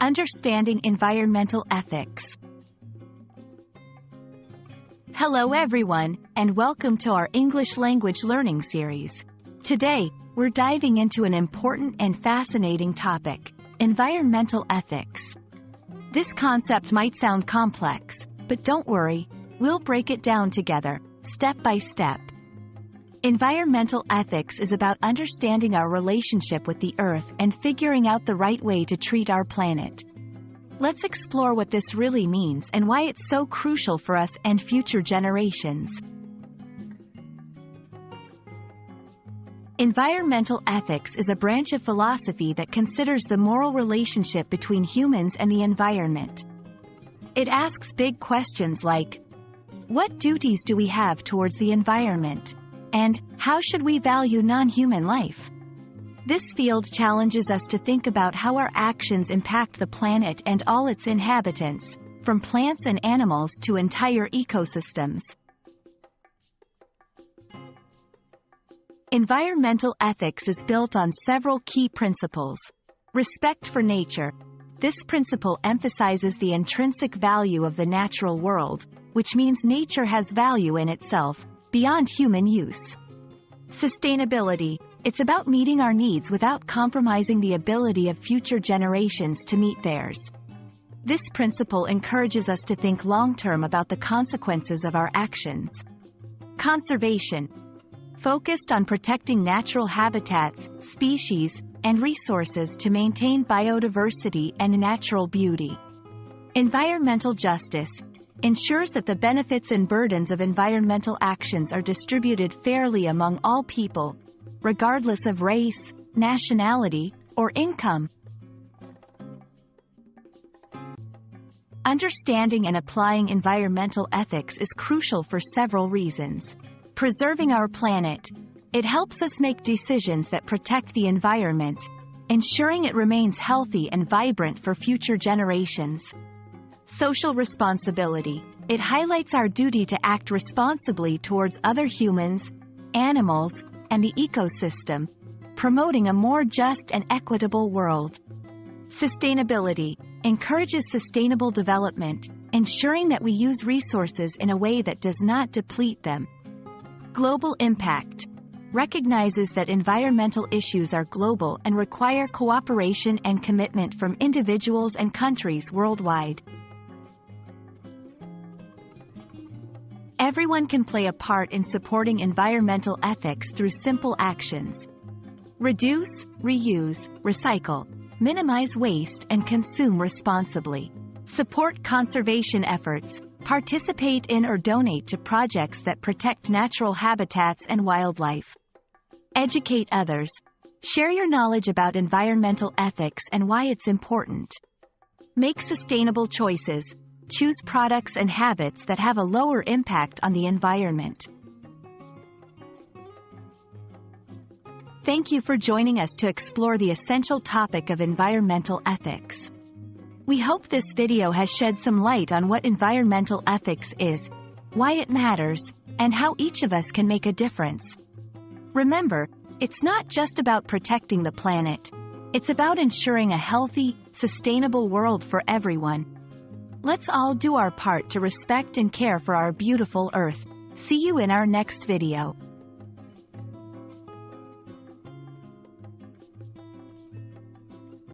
Understanding environmental ethics. Hello everyone, and welcome to our English language learning series. Today, we're diving into an important and fascinating topic: environmental ethics. This concept might sound complex, but don't worry, we'll break it down together, step by step. Environmental ethics is about understanding our relationship with the Earth and figuring out the right way to treat our planet. Let's explore what this really means and why it's so crucial for us and future generations. Environmental ethics is a branch of philosophy that considers the moral relationship between humans and the environment. It asks big questions like, what duties do we have towards the environment? And how should we value non-human life? This field challenges us to think about how our actions impact the planet and all its inhabitants, from plants and animals to entire ecosystems. Environmental ethics is built on several key principles. Respect for nature. This principle emphasizes the intrinsic value of the natural world, which means nature has value in itself, beyond human use. Sustainability. It's about meeting our needs without compromising the ability of future generations to meet theirs. This principle encourages us to think long-term about the consequences of our actions. Conservation. Focused on protecting natural habitats, species, and resources to maintain biodiversity and natural beauty. Environmental justice ensures that the benefits and burdens of environmental actions are distributed fairly among all people, regardless of race, nationality, or income. Understanding and applying environmental ethics is crucial for several reasons. Preserving our planet. It helps us make decisions that protect the environment, ensuring it remains healthy and vibrant for future generations. Social responsibility. It highlights our duty to act responsibly towards other humans, animals, and the ecosystem, promoting a more just and equitable world. Sustainability encourages sustainable development, ensuring that we use resources in a way that does not deplete them. Global impact recognizes that environmental issues are global and require cooperation and commitment from individuals and countries worldwide. Everyone can play a part in supporting environmental ethics through simple actions. Reduce, reuse, recycle, minimize waste, and consume responsibly. Support conservation efforts, participate in or donate to projects that protect natural habitats and wildlife. Educate others. Share your knowledge about environmental ethics and why it's important. Make sustainable choices. Choose products and habits that have a lower impact on the environment. Thank you for joining us to explore the essential topic of environmental ethics. We hope this video has shed some light on what environmental ethics is, why it matters, and how each of us can make a difference. Remember, it's not just about protecting the planet. It's about ensuring a healthy, sustainable world for everyone. Let's all do our part to respect and care for our beautiful Earth. See you in our next video.